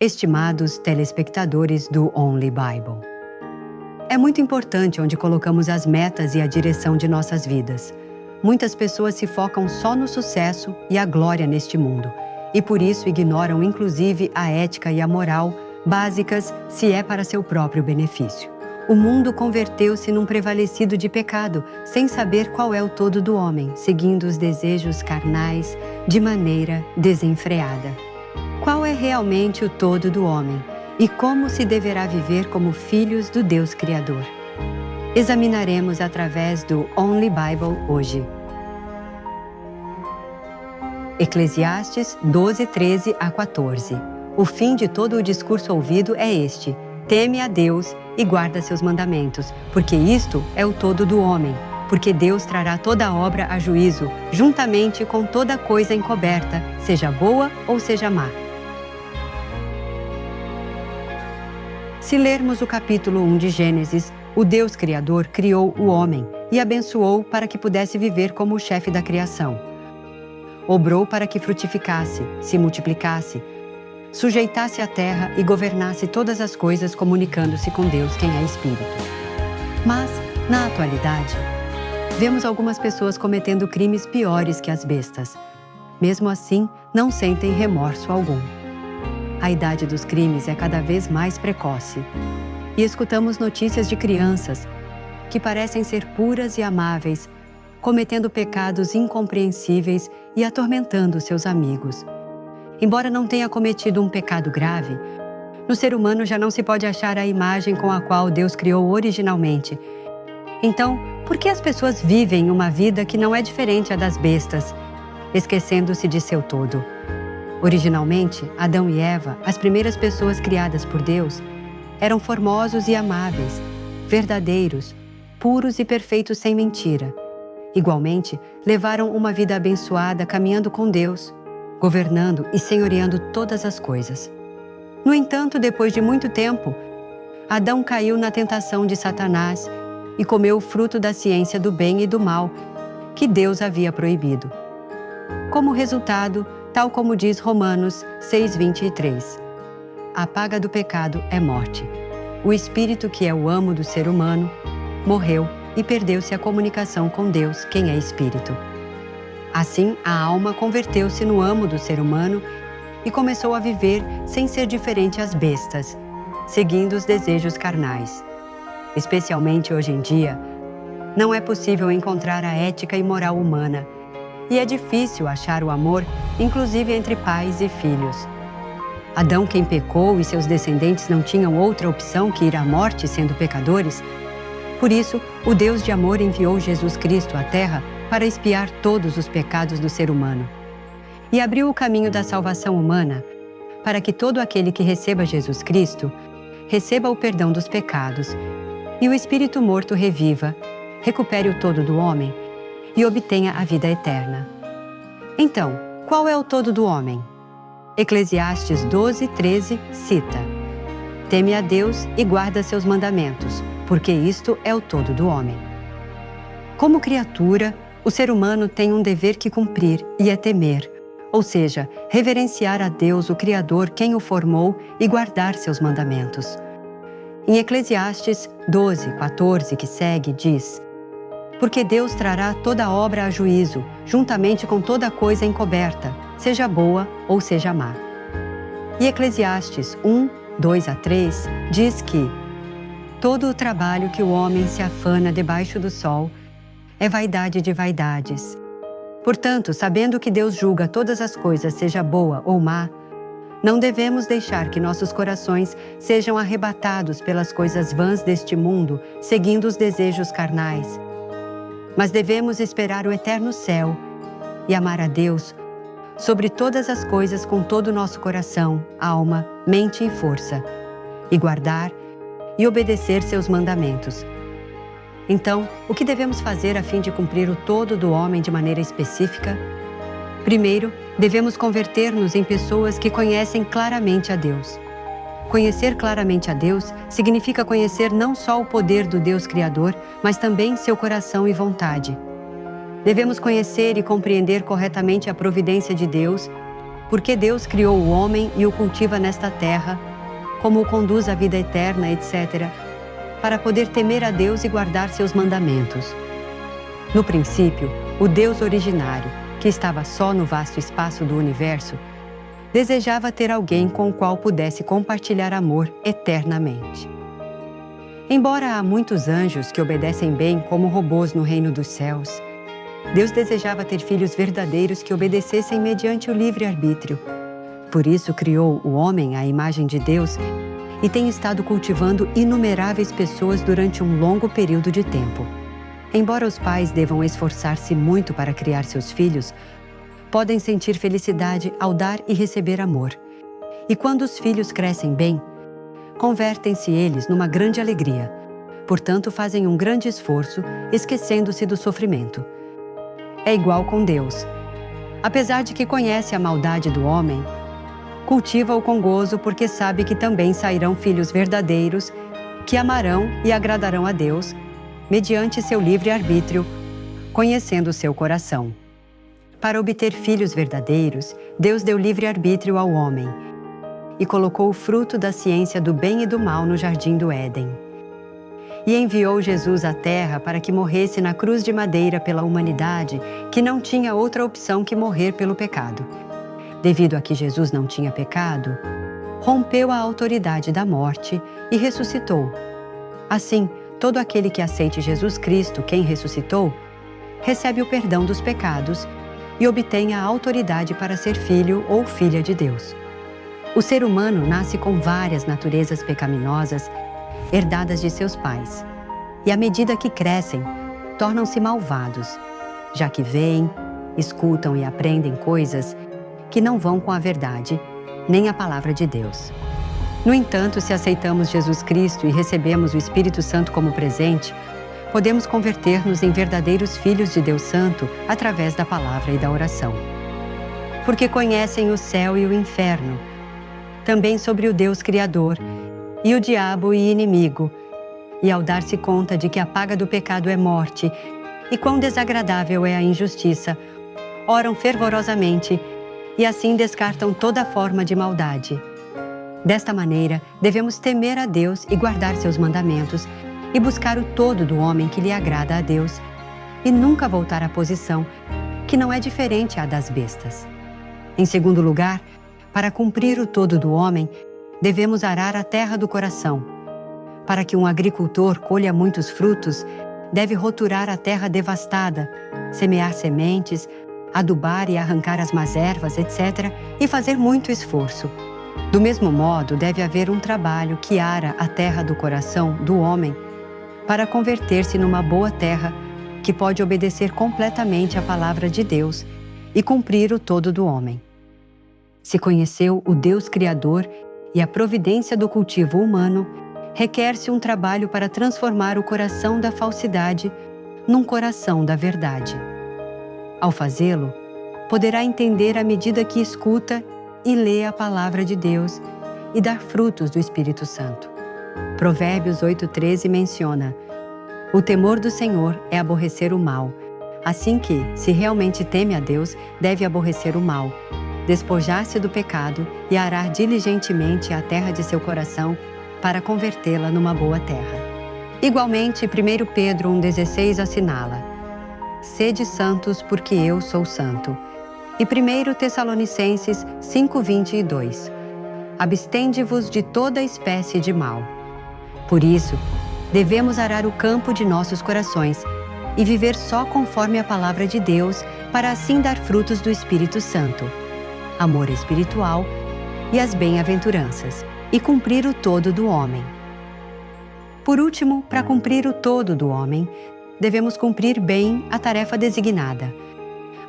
Estimados telespectadores do Only Bible, é muito importante onde colocamos as metas e a direção de nossas vidas. Muitas pessoas se focam só no sucesso e a glória neste mundo, e por isso ignoram inclusive a ética e a moral básicas se é para seu próprio benefício. O mundo converteu-se num prevalecido de pecado, sem saber qual é o todo do homem, seguindo os desejos carnais de maneira desenfreada. Qual é realmente o todo do homem e como se deverá viver como filhos do Deus Criador? Examinaremos através do Only Bible hoje. Eclesiastes 12, 13 a 14. O fim de todo o discurso ouvido é este: teme a Deus e guarda seus mandamentos, porque isto é o todo do homem. Porque Deus trará toda a obra a juízo, juntamente com toda coisa encoberta, seja boa ou seja má. Se lermos o capítulo 1 de Gênesis, o Deus Criador criou o homem e abençoou para que pudesse viver como o chefe da criação. Obrou para que frutificasse, se multiplicasse, sujeitasse a terra e governasse todas as coisas, comunicando-se com Deus, quem é Espírito. Mas, na atualidade, vemos algumas pessoas cometendo crimes piores que as bestas. Mesmo assim, não sentem remorso algum. A idade dos crimes é cada vez mais precoce. E escutamos notícias de crianças que parecem ser puras e amáveis, cometendo pecados incompreensíveis e atormentando seus amigos. Embora não tenha cometido um pecado grave, no ser humano já não se pode achar a imagem com a qual Deus criou originalmente. Então, por que as pessoas vivem uma vida que não é diferente à das bestas, esquecendo-se de seu todo? Originalmente, Adão e Eva, as primeiras pessoas criadas por Deus, eram formosos e amáveis, verdadeiros, puros e perfeitos sem mentira. Igualmente, levaram uma vida abençoada caminhando com Deus, governando e senhoreando todas as coisas. No entanto, depois de muito tempo, Adão caiu na tentação de Satanás e comeu o fruto da ciência do bem e do mal que Deus havia proibido. Como resultado, tal como diz Romanos 6:23, a paga do pecado é morte. O espírito, que é o amo do ser humano, morreu e perdeu-se a comunicação com Deus, quem é espírito. Assim, a alma converteu-se no amo do ser humano e começou a viver sem ser diferente às bestas, seguindo os desejos carnais. Especialmente hoje em dia, não é possível encontrar a ética e moral humana, e é difícil achar o amor, inclusive entre pais e filhos. Adão, quem pecou, e seus descendentes não tinham outra opção que ir à morte sendo pecadores. Por isso, o Deus de amor enviou Jesus Cristo à Terra para expiar todos os pecados do ser humano. E abriu o caminho da salvação humana para que todo aquele que receba Jesus Cristo receba o perdão dos pecados e o espírito morto reviva, recupere o todo do homem e obtenha a vida eterna. Então, qual é o todo do homem? Eclesiastes 12, 13 cita: teme a Deus e guarda seus mandamentos, porque isto é o todo do homem. Como criatura, o ser humano tem um dever que cumprir e é temer, ou seja, reverenciar a Deus, o Criador, quem o formou, e guardar seus mandamentos. Em Eclesiastes 12, 14, que segue, diz: porque Deus trará toda a obra a juízo, juntamente com toda coisa encoberta, seja boa ou seja má. E Eclesiastes 1, 2 a 3 diz que todo o trabalho que o homem se afana debaixo do sol é vaidade de vaidades. Portanto, sabendo que Deus julga todas as coisas, seja boa ou má, não devemos deixar que nossos corações sejam arrebatados pelas coisas vãs deste mundo, seguindo os desejos carnais. Mas devemos esperar o eterno céu e amar a Deus sobre todas as coisas com todo o nosso coração, alma, mente e força, e guardar e obedecer seus mandamentos. Então, o que devemos fazer a fim de cumprir o todo do homem de maneira específica? Primeiro, devemos converter-nos em pessoas que conhecem claramente a Deus. Conhecer claramente a Deus significa conhecer não só o poder do Deus Criador, mas também seu coração e vontade. Devemos conhecer e compreender corretamente a providência de Deus Porque Deus criou o homem e o cultiva nesta terra, como o conduz à vida eterna, etc., para poder temer a Deus e guardar seus mandamentos. No princípio, o Deus originário, que estava só no vasto espaço do universo, desejava ter alguém com o qual pudesse compartilhar amor eternamente. Embora há muitos anjos que obedecem bem como robôs no reino dos céus, Deus desejava ter filhos verdadeiros que obedecessem mediante o livre-arbítrio. Por isso criou o homem à imagem de Deus e tem estado cultivando inumeráveis pessoas durante um longo período de tempo. Embora os pais devam esforçar-se muito para criar seus filhos, podem sentir felicidade ao dar e receber amor. E quando os filhos crescem bem, convertem-se eles numa grande alegria. Portanto, fazem um grande esforço, esquecendo-se do sofrimento. É igual com Deus. Apesar de que conhece a maldade do homem, cultiva-o com gozo porque sabe que também sairão filhos verdadeiros que amarão e agradarão a Deus, mediante seu livre-arbítrio, conhecendo seu coração. Para obter filhos verdadeiros, Deus deu livre-arbítrio ao homem e colocou o fruto da ciência do bem e do mal no jardim do Éden. E enviou Jesus à terra para que morresse na cruz de madeira pela humanidade, que não tinha outra opção que morrer pelo pecado. Devido a que Jesus não tinha pecado, rompeu a autoridade da morte e ressuscitou. Assim, todo aquele que aceite Jesus Cristo, quem ressuscitou, recebe o perdão dos pecados e obtém a autoridade para ser filho ou filha de Deus. O ser humano nasce com várias naturezas pecaminosas herdadas de seus pais, e à medida que crescem, tornam-se malvados, já que veem, escutam e aprendem coisas que não vão com a verdade, nem a palavra de Deus. No entanto, se aceitamos Jesus Cristo e recebemos o Espírito Santo como presente, podemos converter-nos em verdadeiros filhos de Deus Santo através da palavra e da oração. Porque conhecem o céu e o inferno, também sobre o Deus Criador, e o diabo e inimigo, e ao dar-se conta de que a paga do pecado é morte, e quão desagradável é a injustiça, oram fervorosamente e assim descartam toda forma de maldade. Desta maneira, devemos temer a Deus e guardar seus mandamentos, e buscar o todo do homem que lhe agrada a Deus, e nunca voltar à posição que não é diferente à das bestas. Em segundo lugar, para cumprir o todo do homem, devemos arar a terra do coração. Para que um agricultor colha muitos frutos, deve roturar a terra devastada, semear sementes, adubar e arrancar as más ervas, etc., e fazer muito esforço. Do mesmo modo, deve haver um trabalho que ara a terra do coração do homem para converter-se numa boa terra que pode obedecer completamente à palavra de Deus e cumprir o todo do homem. Se conheceu o Deus Criador e a providência do cultivo humano, requer-se um trabalho para transformar o coração da falsidade num coração da verdade. Ao fazê-lo, poderá entender à medida que escuta e lê a palavra de Deus e dar frutos do Espírito Santo. Provérbios 8,13 menciona: o temor do Senhor é aborrecer o mal, assim que, se realmente teme a Deus, deve aborrecer o mal, despojar-se do pecado e arar diligentemente a terra de seu coração para convertê-la numa boa terra. Igualmente, 1 Pedro 1,16 assinala: sede santos porque eu sou santo. E 1 Tessalonicenses 5:22, abstende-vos de toda espécie de mal. Por isso, devemos arar o campo de nossos corações e viver só conforme a palavra de Deus, para assim dar frutos do Espírito Santo, amor espiritual e as bem-aventuranças, e cumprir o todo do homem. Por último, para cumprir o todo do homem, devemos cumprir bem a tarefa designada,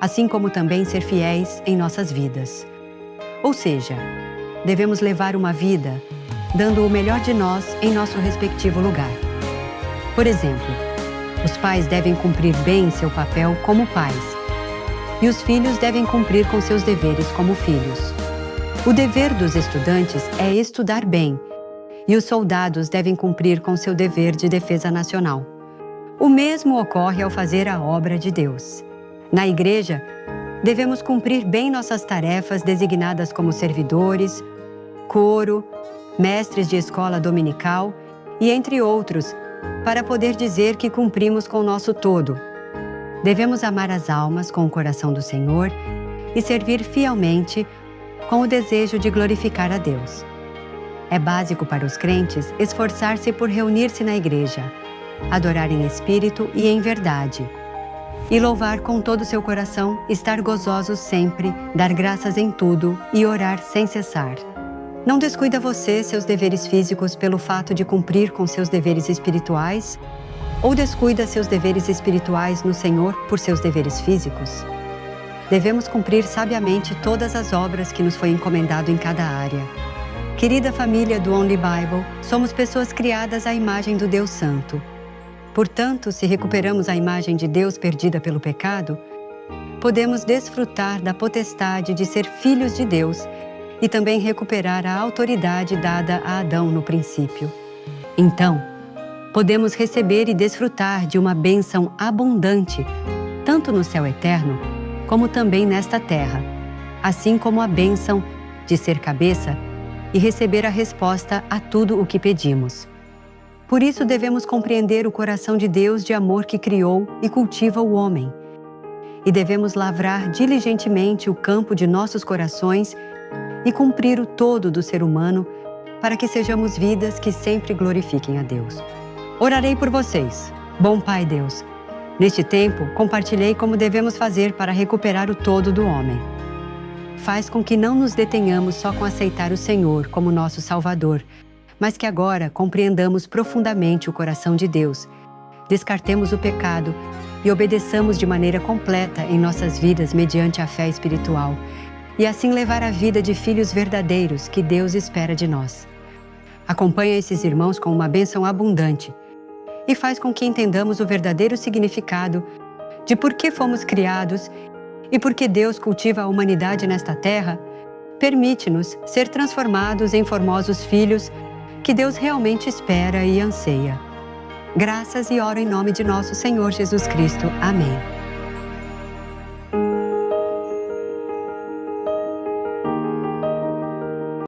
assim como também ser fiéis em nossas vidas. Ou seja, devemos levar uma vida dando o melhor de nós em nosso respectivo lugar. Por exemplo, os pais devem cumprir bem seu papel como pais, e os filhos devem cumprir com seus deveres como filhos. O dever dos estudantes é estudar bem, e os soldados devem cumprir com seu dever de defesa nacional. O mesmo ocorre ao fazer a obra de Deus. Na igreja, Devemos cumprir bem nossas tarefas designadas como servidores, coro, mestres de escola dominical e entre outros, para poder dizer que cumprimos com o nosso todo. Devemos amar as almas com o coração do Senhor e servir fielmente com o desejo de glorificar a Deus. É básico para os crentes esforçar-se por reunir-se na igreja, adorar em espírito e em verdade, e louvar com todo o seu coração, estar gozosos sempre, dar graças em tudo e orar sem cessar. Não descuida você seus deveres físicos pelo fato de cumprir com seus deveres espirituais? Ou descuida seus deveres espirituais no Senhor por seus deveres físicos? Devemos cumprir sabiamente todas as obras que nos foi encomendado em cada área. Querida família do Only Bible, somos pessoas criadas à imagem do Deus Santo. Portanto, se recuperamos a imagem de Deus perdida pelo pecado, podemos desfrutar da potestade de ser filhos de Deus e também recuperar a autoridade dada a Adão no princípio. Então, podemos receber e desfrutar de uma bênção abundante, tanto no céu eterno, como também nesta terra, assim como a bênção de ser cabeça e receber a resposta a tudo o que pedimos. Por isso devemos compreender o coração de Deus de amor que criou e cultiva o homem. E devemos lavrar diligentemente o campo de nossos corações e cumprir o todo do ser humano para que sejamos vidas que sempre glorifiquem a Deus. Orarei por vocês. Bom Pai Deus, neste tempo compartilhei como devemos fazer para recuperar o todo do homem. Faz com que não nos detenhamos só com aceitar o Senhor como nosso Salvador, mas que agora compreendamos profundamente o coração de Deus, descartemos o pecado e obedeçamos de maneira completa em nossas vidas mediante a fé espiritual, e assim levar a vida de filhos verdadeiros que Deus espera de nós. Acompanha esses irmãos com uma bênção abundante e faz com que entendamos o verdadeiro significado de por que fomos criados e por que Deus cultiva a humanidade nesta terra. Permite-nos ser transformados em formosos filhos que Deus realmente espera e anseia. Graças e oro em nome de nosso Senhor Jesus Cristo. Amém.